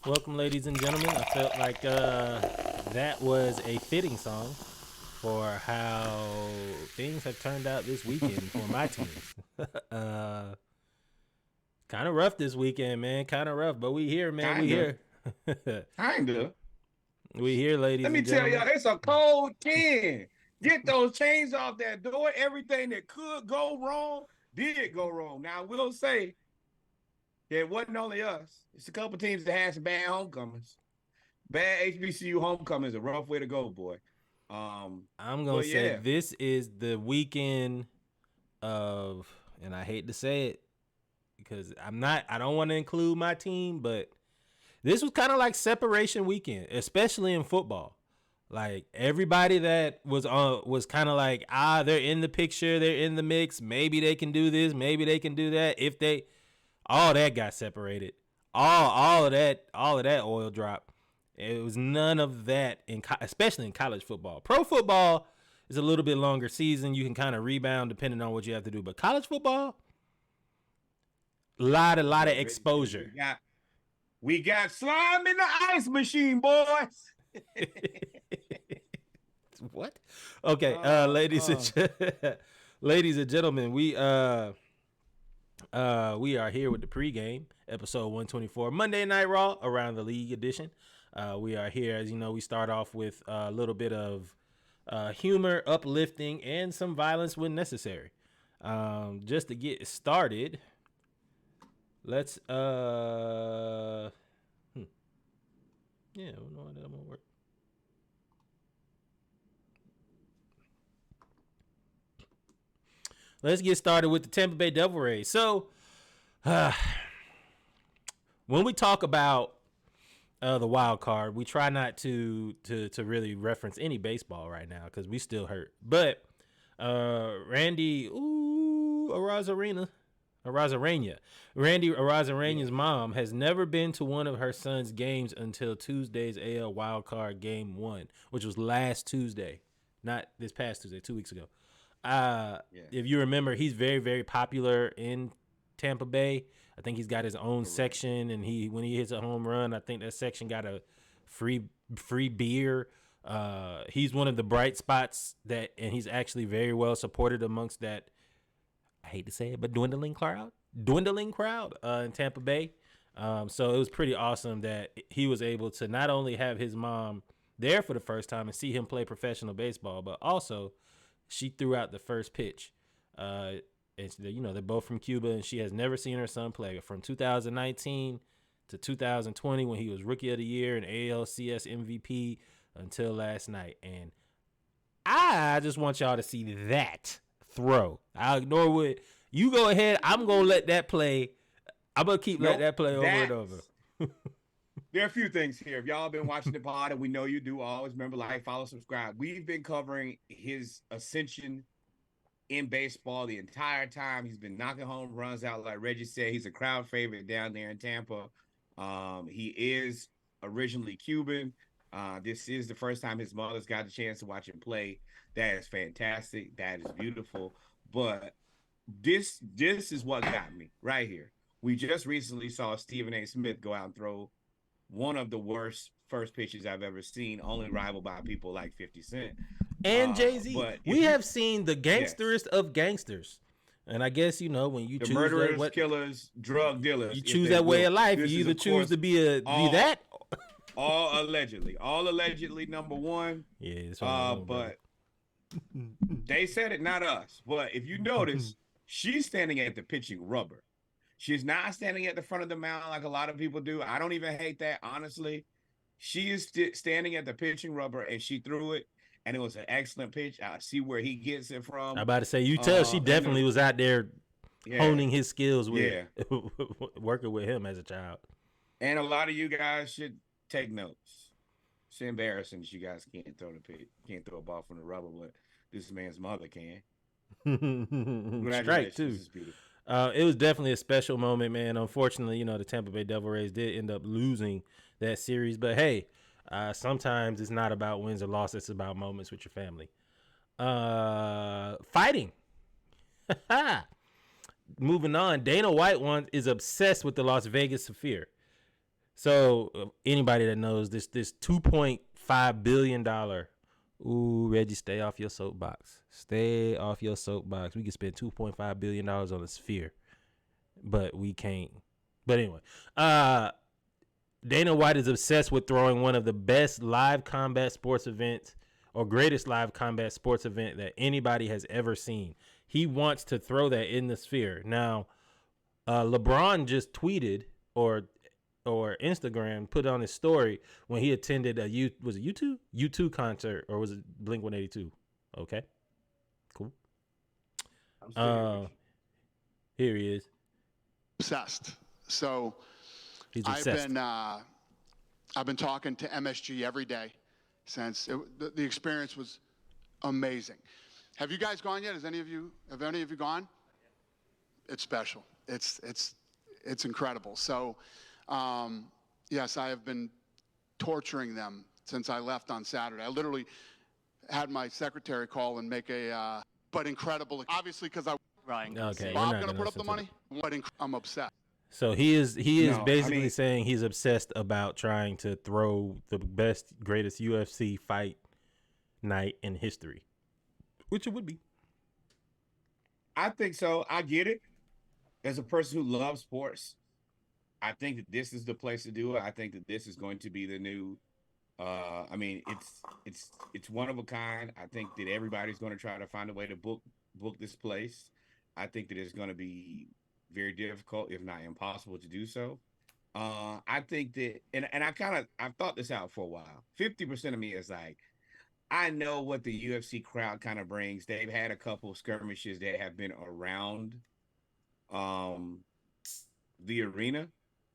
Welcome, ladies and gentlemen. I felt like that was a fitting song for how things have turned out this weekend for my teams. uh, kind of rough this weekend, man. Kind of rough, but we here, man. We Kinda. here. Kinda. We here, ladies Let and me tell gentlemen. y'all, it's a cold 10. Get those chains off that door. Everything that could go wrong did go wrong. Now, I will say that it wasn't only us. It's a couple teams that had some bad homecomings. Bad HBCU homecoming is a rough way to go, boy. I'm gonna But say yeah, this is the weekend of, and I hate to say it because I don't want to include my team, but this was kind of like separation weekend, especially in football. Like everybody that was kind of like, they're in the picture, they're in the mix. Maybe they can do this, maybe they can do that. If they, all that got separated, all of that oil drop. It was none of that especially in college football. Pro football is a little bit longer season. You can kind of rebound depending on what you have to do. But college football, lot of boy, we exposure. got we got slime in the ice machine, boys. What? Okay, uh, uh, ladies and gentlemen, we are here with the pregame episode 124, Monday Night Raw, around the league edition. We are here, as you know, we start off with a little bit of humor, uplifting, and some violence when necessary. Just to get started, let's yeah, I don't know how that gonna work. Let's get started with the Tampa Bay Devil Rays. So, when we talk about the wild card, we try not to really reference any baseball right now because we still hurt. But Randy, Randy Arozarena's yeah. mom has never been to one of her son's games until Tuesday's AL wild card game 1, which was last Tuesday, not this past Tuesday, 2 weeks ago. Yeah, If you remember, he's very, very popular in Tampa Bay. I think he's got his own correct. section, and when he hits a home run, I think that section got a free beer. He's one of the bright spots and he's actually very well supported amongst that. I hate to say it, but dwindling crowd in Tampa Bay. So it was pretty awesome that he was able to not only have his mom there for the first time and see him play professional baseball, but also she threw out the first pitch. And they're both from Cuba, and she has never seen her son play from 2019 to 2020 when he was Rookie of the Year and ALCS MVP until last night. And I just want y'all to see that throw. I'll ignore what you go ahead. I'm gonna let that play. I'm gonna keep letting Nope. that play over and over. That's There are a few things here. If y'all been watching the pod, and we know you do, always remember, like, follow, subscribe. We've been covering his ascension in baseball the entire time. He's been knocking home runs out, like Reggie said. He's a crowd favorite down there in Tampa. He is originally Cuban. This is the first time his mother's got the chance to watch him play. That is fantastic. That is beautiful. But this is what got me right here. We just recently saw Stephen A. Smith go out and throw one of the worst first pitches I've ever seen, only rivaled by people like 50 Cent. And Jay-Z, But we if you, have seen the yes, gangsterest of gangsters. And I guess, when you the choose murderers, what killers, drug you dealers, if choose they that way will. of life, This you is, either of choose to course, be all that. all allegedly number one. Yeah, that's what I want, brother. But they said it, not us. But if you notice, she's standing at the pitching rubber. She's not standing at the front of the mound like a lot of people do. I don't even hate that, honestly. She is standing at the pitching rubber, and she threw it, and it was an excellent pitch. I see where he gets it I from. about to say, you tell she And definitely was out there yeah, honing his skills with yeah. working with him as a child. And a lot of you guys should take notes. It's embarrassing that you guys can't throw a ball from the rubber, but this man's mother can. Strike Congratulations, this too. is beautiful. It was definitely a special moment, man. Unfortunately, the Tampa Bay Devil Rays did end up losing that series, but hey, sometimes it's not about wins or losses; it's about moments with your family. Fighting. Moving on, Dana White is obsessed with the Las Vegas Sphere. So anybody that knows this $2.5 billion. Ooh, Reggie, stay off your soapbox. Stay off your soapbox. We can spend $2.5 billion on a sphere, but we can't. But anyway, Dana White is obsessed with throwing one of the best live combat sports events or greatest live combat sports event that anybody has ever seen. He wants to throw that in the sphere. Now, LeBron just tweeted or Instagram put on his story when he attended was it U2 concert, or was it Blink 182? Okay, cool. Here he is. Obsessed. So he's obsessed. I've been talking to MSG every day since the experience was amazing. Have you guys gone yet? Have any of you gone? It's special. It's incredible. So, yes, I have been torturing them since I left on Saturday. I literally had my secretary call and make but incredible. Obviously, because Ryan. Okay, Bob gonna put up the money. I'm upset. So he is basically saying he's obsessed about trying to throw the greatest UFC fight night in history, which it would be. I think so. I get it. As a person who loves sports, I think that this is the place to do it. I think that this is going to be the new. It's one of a kind. I think that everybody's going to try to find a way to book this place. I think that it's going to be very difficult, if not impossible, to do so. I think that, and I've thought this out for a while. 50% of me is like, I know what the UFC crowd kind of brings. They've had a couple of skirmishes that have been around the arena.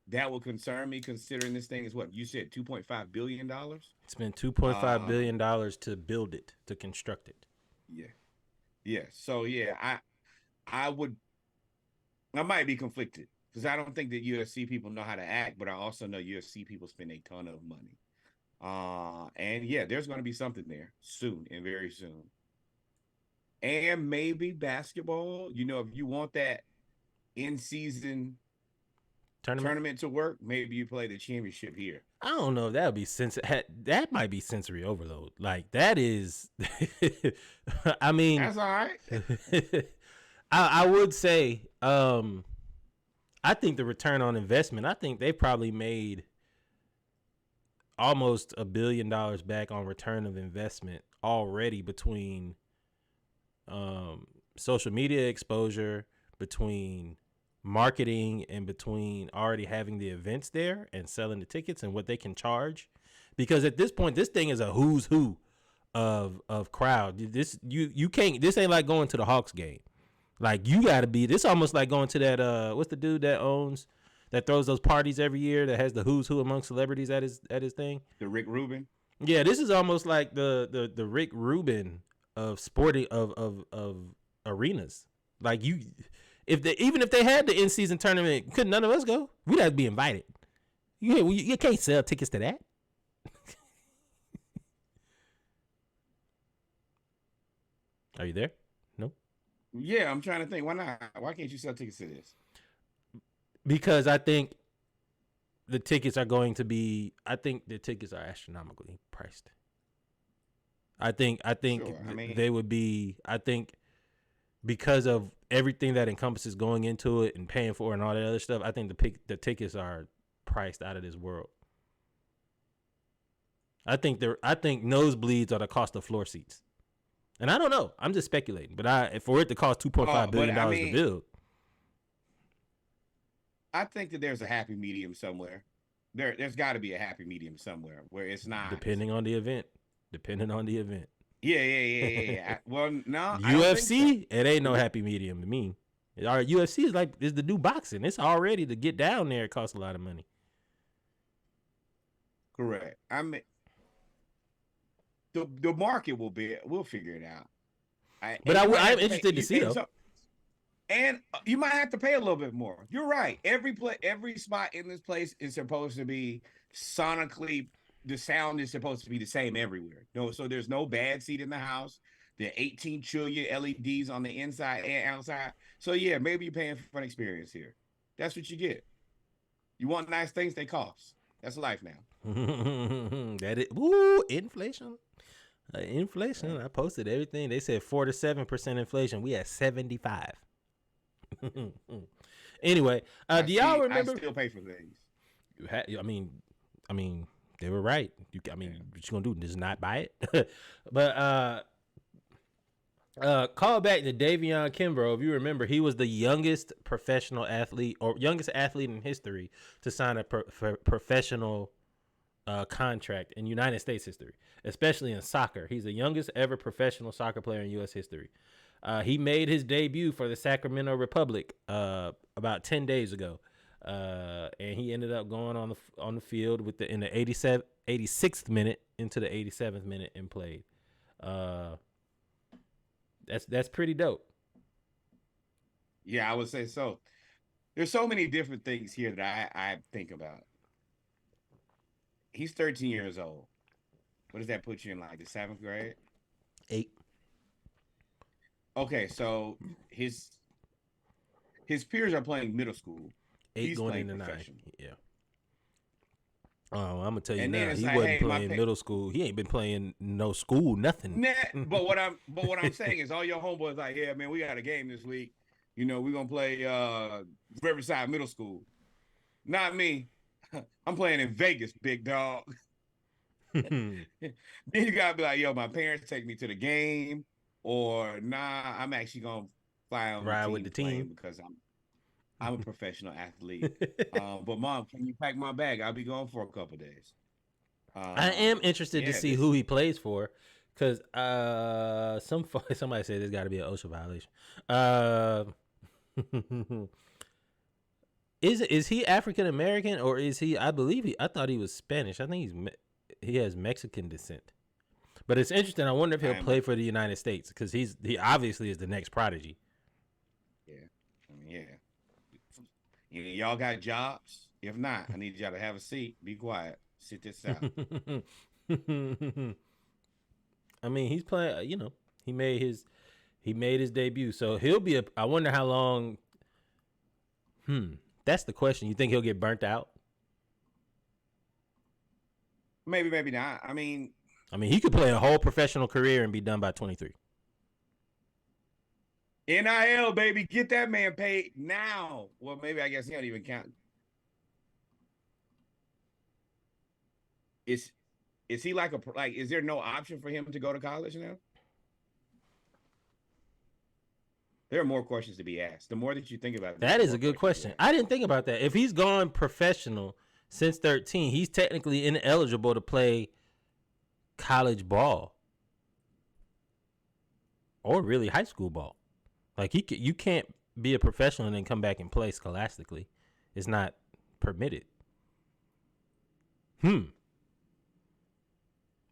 That will concern me, considering this thing is what you said, $2.5 billion. It's been $2.5 billion to build it, to construct it. Yeah. So yeah, I might be conflicted because I don't think that UFC people know how to act, but I also know UFC people spend a ton of money. And yeah, there's going to be something there soon and very soon. And maybe basketball, if you want that in-season tournament to work, maybe you play the championship here. I don't know if that would be that might be sensory overload. Like that is, I mean, that's all right. I would say, I think the return on investment, I think they probably made almost $1 billion back on return of investment already between social media exposure, between marketing, and between already having the events there and selling the tickets and what they can charge. Because at this point, this thing is a who's who of crowd. You can't, this ain't like going to the Hawks game. Like you gotta be, this almost like going to that what's the dude that throws those parties every year that has the who's who among celebrities at his thing? The Rick Rubin. Yeah, this is almost like the Rick Rubin of sporting of arenas. Like even if they had the in-season tournament, couldn't none of us go? We'd have to be invited. You can't sell tickets to that. Are you there? No. Yeah, I'm trying to think. Why not? Why can't you sell tickets to this? Because I think the tickets are astronomically priced. I think sure. They would be, I think because of everything that encompasses going into it and paying for it and all that other stuff, I think the tickets are priced out of this world. I think nosebleeds are the cost of floor seats. And I don't know. I'm just speculating. But for it to cost $2.5 billion to build. I think that there's a happy medium somewhere. There's got to be a happy medium somewhere where it's not. Depending on the event. Yeah. Well, no. UFC, it ain't no happy medium to me. Our UFC is the new boxing. It's already to get down there. It costs a lot of money. Correct. I mean, the market we'll figure it out. I'm interested to see though. And you might have to pay a little bit more. You're right. Every spot in this place is supposed to be sonically. The sound is supposed to be the same everywhere. So there's no bad seat in the house. There are 18 trillion LEDs on the inside and outside. So yeah, maybe you're paying for an experience here. That's what you get. You want nice things, they cost. That's life now. That it. Woo, inflation. Inflation. Right. I posted everything. They said 4 to 7% inflation. We at 75. Anyway, do y'all I remember? still pay for things. I mean, they were right. What you gonna do? Just not buy it? But call back to Davion Kimbrough. If you remember, he was the youngest professional athlete or youngest athlete in history to sign a professional contract in United States history, especially in soccer. He's the youngest ever professional soccer player in U.S. history. He made his debut for the Sacramento Republic about 10 days ago, and he ended up going on the field in the 86th minute into the 87th minute and played. That's pretty dope. Yeah, I would say so. There's so many different things here that I think about. He's 13 years old. What does that put you in, like the 7th grade? 8. Okay, so his peers are playing middle school. 8 He's going playing into 9. professional. Yeah. Oh, I'm gonna tell you And then now. it's He like, wasn't hey, playing middle school. He ain't been playing no school, nothing. Nah, but what I'm saying is all your homeboys like, yeah, man, we got a game this week. You know, we're gonna play Riverside Middle School. Not me. I'm playing in Vegas, big dog. Then you gotta be like, yo, my parents take me to the game, or nah, I'm actually gonna fly on Ride the with the team plane team. because I'm a professional athlete. But mom, can you pack my bag? I'll be gone for a couple days. I am interested to see who he plays for, because somebody said there's got to be an OSHA violation. Is he African American, or is he? I thought he was Spanish. I think he has Mexican descent. But it's interesting. I wonder if he'll play for the United States, because he obviously is the next prodigy. Yeah, I mean, yeah. Y'all got jobs? If not, I need y'all to have a seat. Be quiet. Sit this out. I mean, he's playing. He made his debut, so he'll be. I wonder how long. That's the question. You think he'll get burnt out? Maybe not. I mean, he could play a whole professional career and be done by 23. NIL, baby, get that man paid now. Well, maybe I guess he don't even count. Is he like is there no option for him to go to college now? There are more questions to be asked. The more that you think about it, that is a good question. I didn't think about that. If he's gone professional since 13, he's technically ineligible to play college ball or really high school ball. Like you can't be a professional and then come back and play scholastically. It's not permitted.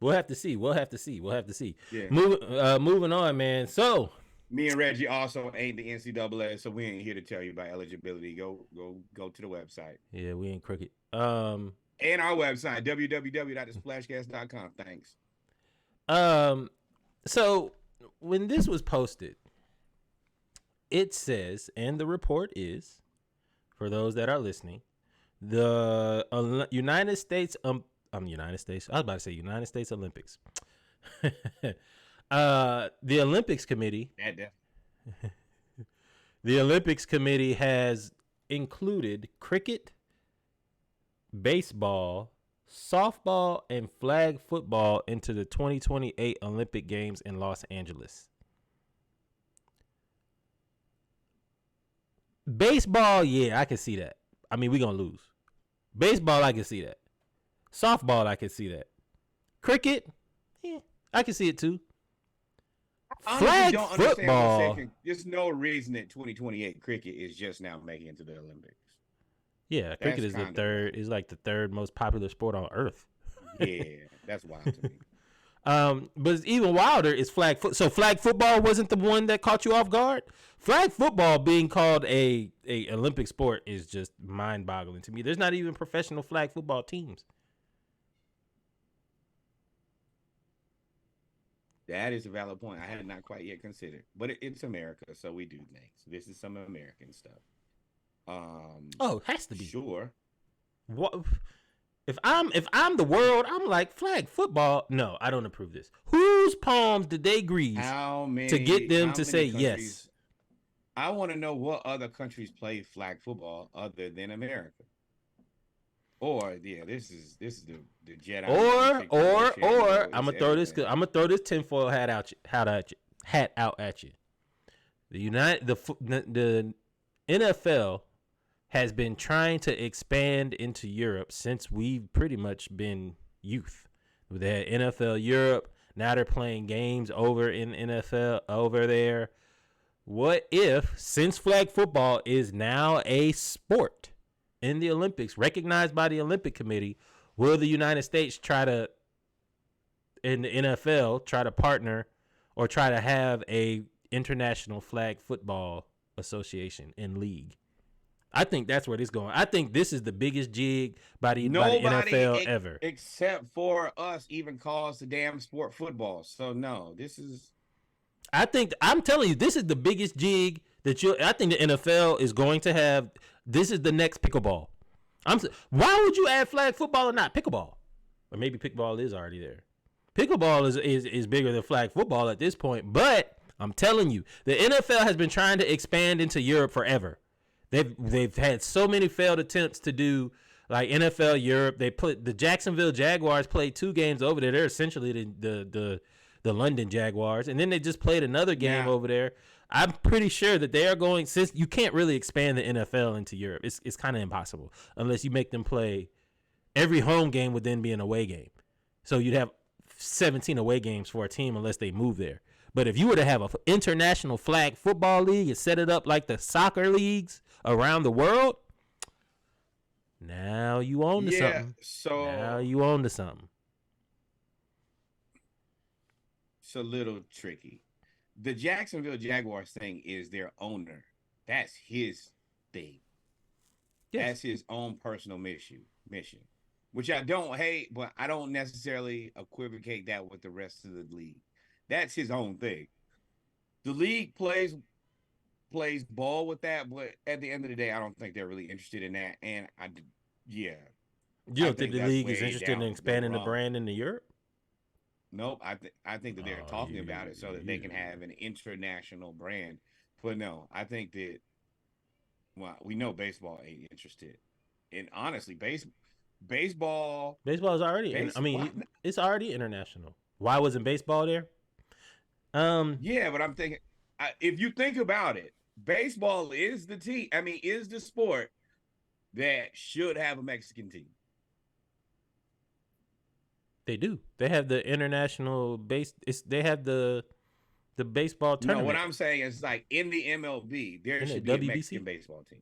We'll have to see. Yeah. Moving on, man. So me and Reggie also ain't the NCAA, so we ain't here to tell you about eligibility. Go to the website. Yeah, we ain't crooked. And our website, www.thesplashcast.com. Thanks. So when this was posted, it says, and the report is, for those that are listening, the United States. United States. I was about to say United States Olympics. The Olympics Committee. The Olympics Committee has included cricket, baseball, softball, and flag football into the 2028 Olympic Games in Los Angeles. Baseball, yeah, I can see that. I mean, we're going to lose. Baseball, I can see that. Softball, I can see that. Cricket, yeah, I can see it too. Flag football. There's no reason that 2028 cricket is just now making it to the Olympics. Yeah, cricket is the third. Is like the third most popular sport on earth. Yeah, that's wild to me. But it's even wilder is flag foot. So flag football wasn't the one that caught you off guard. Flag football being called a Olympic sport is just mind boggling to me. There's not even professional flag football teams. That is a valid point. I had not quite yet considered, but it's America, so we do things. This is some American stuff. It has to be. Sure. What? If I'm the world, I'm like, flag football. No, I don't approve this. Whose palms did they grease to get them to say yes? I want to know what other countries play flag football other than America. Or this is the Jedi Or I'm gonna throw this. everything. I'm gonna throw this tinfoil hat out at you. The NFL has been trying to expand into Europe since we've pretty much been youth. They had NFL Europe. Now they're playing games over in NFL over there. What if, since flag football is now a sport in the Olympics, recognized by the Olympic Committee, will the United States in the NFL, try to partner or try to have a international flag football association and league? I think that's where this is going. I think this is the biggest jig by the NFL ever. Except for us even calls the damn sport football. So no, this is. I'm telling you, this is the biggest jig I think the NFL is going to have. This is the next pickleball. Why would you add flag football or not pickleball? Or maybe pickleball is already there. Pickleball is bigger than flag football at this point. But I'm telling you, the NFL has been trying to expand into Europe forever. They've had so many failed attempts to do like NFL Europe. They put the Jacksonville Jaguars played 2 games over there. They're essentially the London Jaguars, and then they just played another game over there. I'm pretty sure that they are going, since you can't really expand the NFL into Europe. It's kind of impossible unless you make them play every home game would then be an away game. So you'd have 17 away games for a team unless they move there. But if you were to have an international flag football league and set it up like the soccer leagues around the world, now you own to something. So now you own to something. It's a little tricky. The Jacksonville Jaguars thing is their owner. That's his thing. Yes. That's his own personal mission, which I don't hate, but I don't necessarily equivocate that with the rest of the league. That's his own thing. The league plays ball with that, but at the end of the day, I don't think they're really interested in that. And you don't think the league is interested in expanding the brand into Europe? Nope. I think that they're talking about it so that they can have an international brand. But no, I think that we know baseball ain't interested. And honestly, baseball is already it's already international. Why wasn't baseball there? Yeah, but I'm thinking if you think about it, baseball is the sport that should have a Mexican team. They do. They have the international base. They have the baseball tournament. No, what I'm saying is like in the MLB, there should be a Mexican baseball team.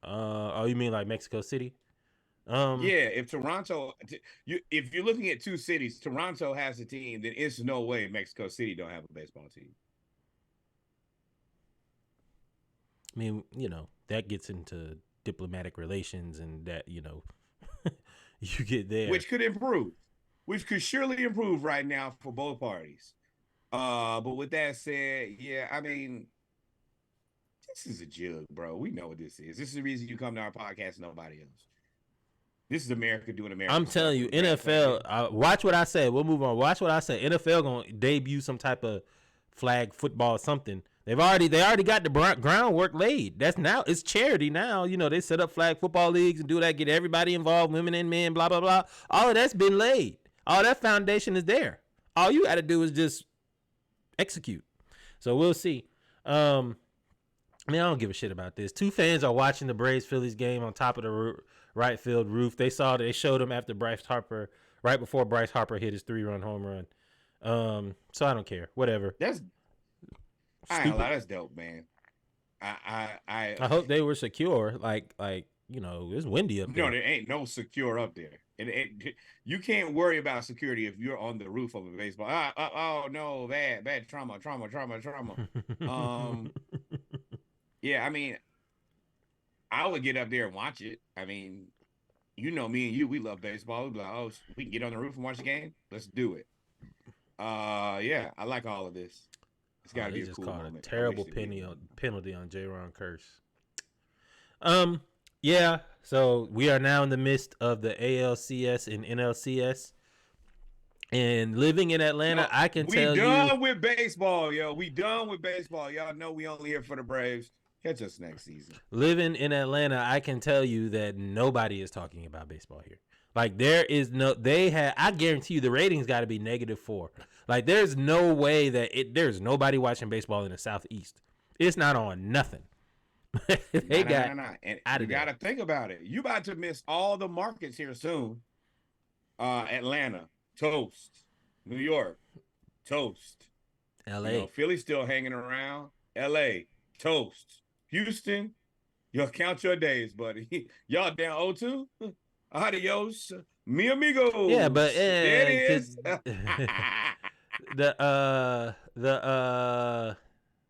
You mean like Mexico City? Yeah, if you're looking at 2 cities, Toronto has a team, then it's no way Mexico City don't have a baseball team. I mean, that gets into diplomatic relations and that, you get there. Which could surely improve right now for both parties. But with that said, this is a jug, bro. We know what this is. This is the reason you come to our podcast and nobody else. This is America doing America. I'm telling you, NFL, watch what I say. We'll move on. Watch what I say. NFL going to debut some type of flag football or something. They already got the groundwork laid. It's charity now. They set up flag football leagues and do that, get everybody involved, women and men, blah, blah, blah. All of that's been laid. All that foundation is there. All you got to do is just execute. So we'll see. I don't give a shit about this. 2 fans are watching the Braves-Phillies game on top of the right field roof. They showed them after right before Bryce Harper hit his 3-run home run. So I don't care. Whatever. That's dope, man. I hope they were secure. Like it's windy up there. No, there ain't no secure up there. You can't worry about security if you're on the roof of a baseball. Oh no, bad trauma. Yeah, I would get up there and watch it. Me and you, we love baseball. We'd be like, we can get on the roof and watch the game. Let's do it. Yeah, I like all of this. It's got to be a cool moment. A terrible penalty on J-Ron Curse. Yeah. So we are now in the midst of the ALCS and NLCS. And living in Atlanta, Yo, I can we tell you, done with baseball, yo. We done with baseball. Y'all know we only here for the Braves. Catch us next season. living in Atlanta, I can tell you that nobody is talking about baseball here. Like there is no, they have. I guarantee you, the ratings got to be -4. Like there's no way that there's nobody watching baseball in the Southeast. It's not on nothing. They got Nah. And out you of there. got to think about it. You about to miss all the markets here soon. Atlanta, toast. New York, toast. L.A. Philly's still hanging around. LA, toast. Houston, you'll count your days, buddy. Y'all down 0-2? Adios, mi Yeah, but amigos. There it is.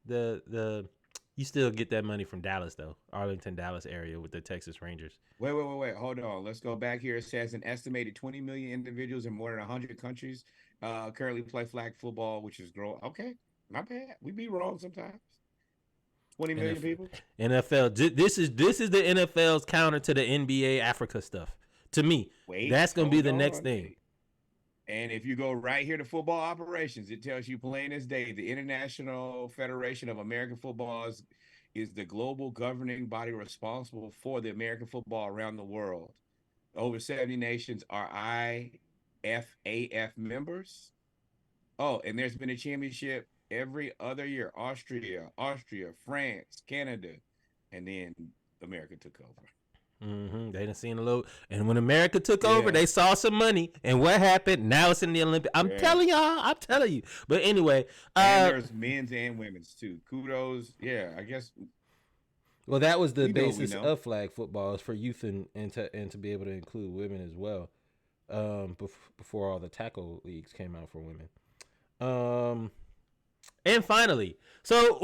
the you still get that money from Dallas though, Arlington, Dallas area with the Texas Rangers. Wait. Hold on. Let's go back here. It says an estimated 20 million individuals in more than 100 countries currently play flag football, which is growing. Okay, not bad. We be wrong sometimes. 20 million people. NFL. This is the NFL's counter to the NBA Africa stuff. To me, Wait, that's gonna be hold the on. next thing. And if you go right here to football operations, it tells you plain as day, the International Federation of American Football is the global governing body responsible for the American football around the world. Over 70 nations are IFAF members. Oh, and there's been a championship every other year. Austria, France, Canada, and then America took over. They done seen a little, and when America took over, they saw some money, and what happened? Now it's in the Olympics. I'm telling you. But anyway, and there's men's and women's too. Kudos, yeah. I guess. Well, that was the basis of flag football, is for youth and to be able to include women as well. Before all the tackle leagues came out for women. And finally, so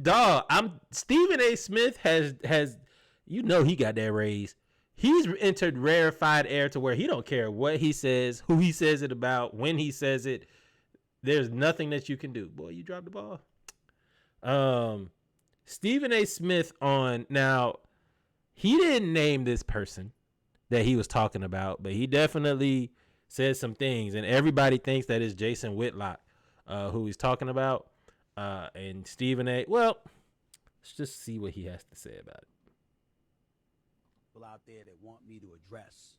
dog, Stephen A. Smith has he got that raise. He's entered rarefied air to where he don't care what he says, who he says it about, when he says it. There's nothing that you can do. Boy, you dropped the ball. Stephen A. Smith now, he didn't name this person that he was talking about, but he definitely said some things, and everybody thinks that it's Jason Whitlock who he's talking about. And Stephen A. Well, let's just see what he has to say about it. People out there that want me to address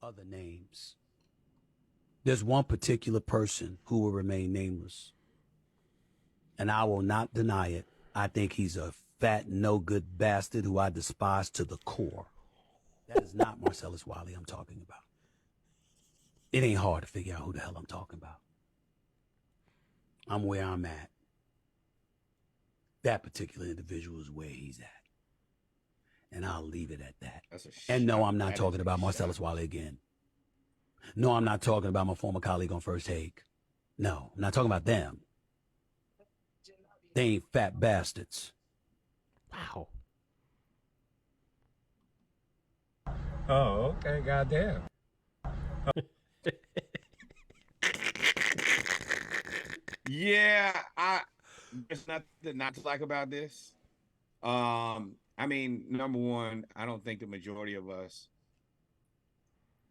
other names. There's one particular person who will remain nameless, and I will not deny it. I think he's a fat, no-good bastard who I despise to the core. That is not Marcellus Wiley I'm talking about. It ain't hard to figure out who the hell I'm talking about. I'm where I'm at. That particular individual is where he's at. And I'll leave it at that. And no, I'm not talking about Marcellus Wiley again. No, I'm not talking about my former colleague on First Take. No, I'm not talking about them. They ain't fat bastards. Wow. Oh, okay, goddamn. Yeah, there's nothing not to like about this. I mean, number one, I don't think the majority of us.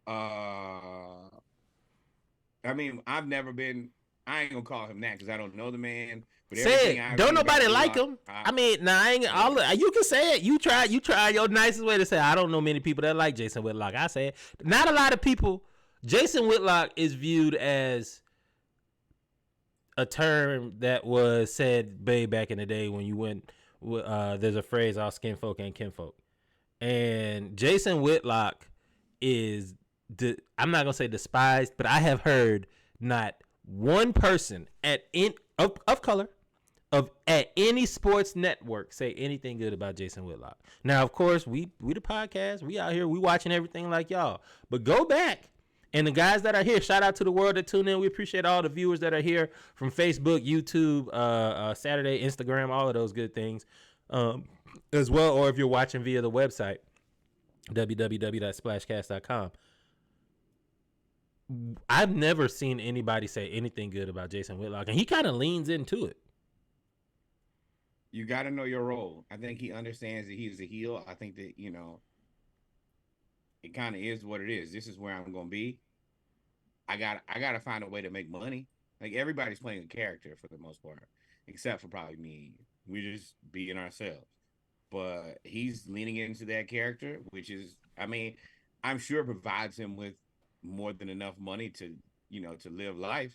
I mean, I've never been. I ain't gonna call him that because I don't know the man. But say it. Don't nobody like him. I mean, nah, you can say it. You try your nicest way to say it. I don't know many people that like Jason Whitlock. I say it. Not a lot of people. Jason Whitlock is viewed as a term that was said way back in the day when you went. There's a phrase, all skin folk and kinfolk. And Jason Whitlock is, I'm not going to say despised, but I have heard not one person of color at any sports network say anything good about Jason Whitlock. Now, of course, we the podcast, we out here, we watching everything like y'all. But go back. And the guys that are here, shout out to the world that tune in. We appreciate all the viewers that are here from Facebook, YouTube, Saturday, Instagram, all of those good things as well. Or if you're watching via the website, www.splashcast.com. I've never seen anybody say anything good about Jason Whitlock, and he kind of leans into it. You got to know your role. I think he understands that he's a heel. I think that, it kind of is what it is. This is where I'm going to be. I got to find a way to make money. Like everybody's playing a character for the most part, except for probably me. We're just being ourselves. But he's leaning into that character, which is, I mean, I'm sure provides him with more than enough money to, to live life.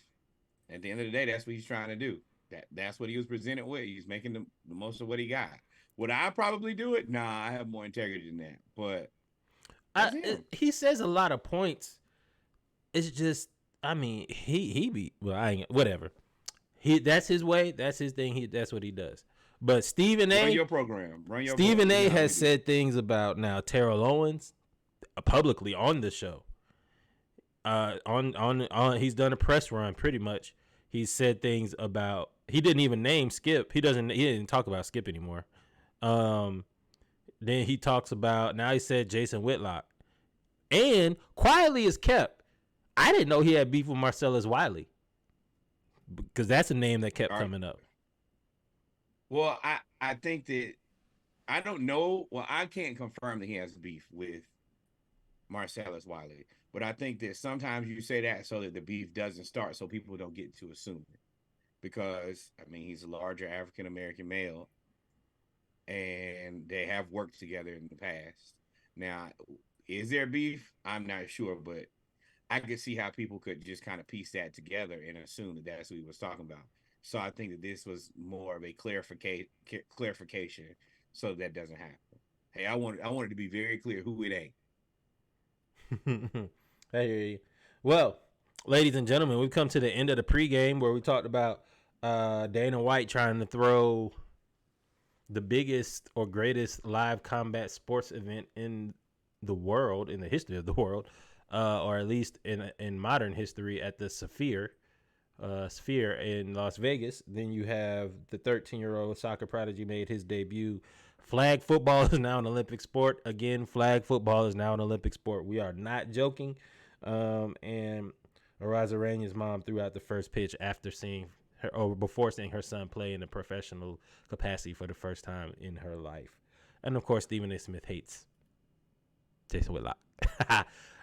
At the end of the day, that's what he's trying to do. That's what he was presented with. He's making the most of what he got. Would I probably do it? Nah, I have more integrity than that. But that's him. He says a lot of points. It's just, I mean, he be, well, I ain't, whatever. That's his way. That's his thing. That's what he does. But Stephen A. Run your program. Stephen A. has said things about now Terrell Owens publicly on the show. On he's done a press run pretty much. He's said things about, he didn't even name Skip. He didn't talk about Skip anymore. Then he talks about, now he said Jason Whitlock. And quietly as kept, I didn't know he had beef with Marcellus Wiley, because that's a name that kept coming up. Well, I think that, I don't know. Well, I can't confirm that he has beef with Marcellus Wiley, but I think that sometimes you say that so that the beef doesn't start, so people don't get to assume it. Because, I mean, he's a larger African-American male, and they have worked together in the past. Now, is there beef? I'm not sure, but I could see how people could just kind of piece that together and assume that that's what he was talking about. So I think that this was more of a clarification so that doesn't happen. Hey, I wanted to be very clear who it ain't. I hear you. Well, ladies and gentlemen, we've come to the end of the pregame where we talked about Dana White trying to throw the biggest or greatest live combat sports event in the world, in the history of the world, or at least in modern history, at the Sphere in Las Vegas. Then you have the 13-year-old soccer prodigy made his debut. Flag football is now an Olympic sport. Again, flag football is now an Olympic sport. We are not joking. And Arozarena's mom threw out the first pitch after seeing her, or before seeing her son play in a professional capacity for the first time in her life. And of course, Stephen A. Smith hates Jason Whitlock.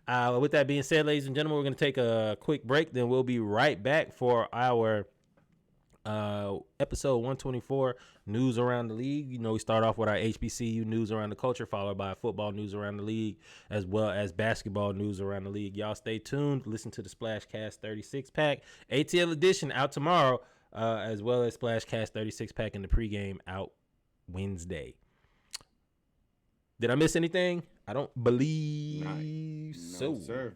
With that being said, ladies and gentlemen, we're going to take a quick break. Then we'll be right back for our episode 124, news around the league. You know, we start off with our HBCU news around the culture, followed by football news around the league, as well as basketball news around the league. Y'all stay tuned. Listen to the Splashcast 36-pack ATL edition out tomorrow, as well as Splashcast 36-pack in the pregame out Wednesday. Did I miss anything? I don't believe so. Sir.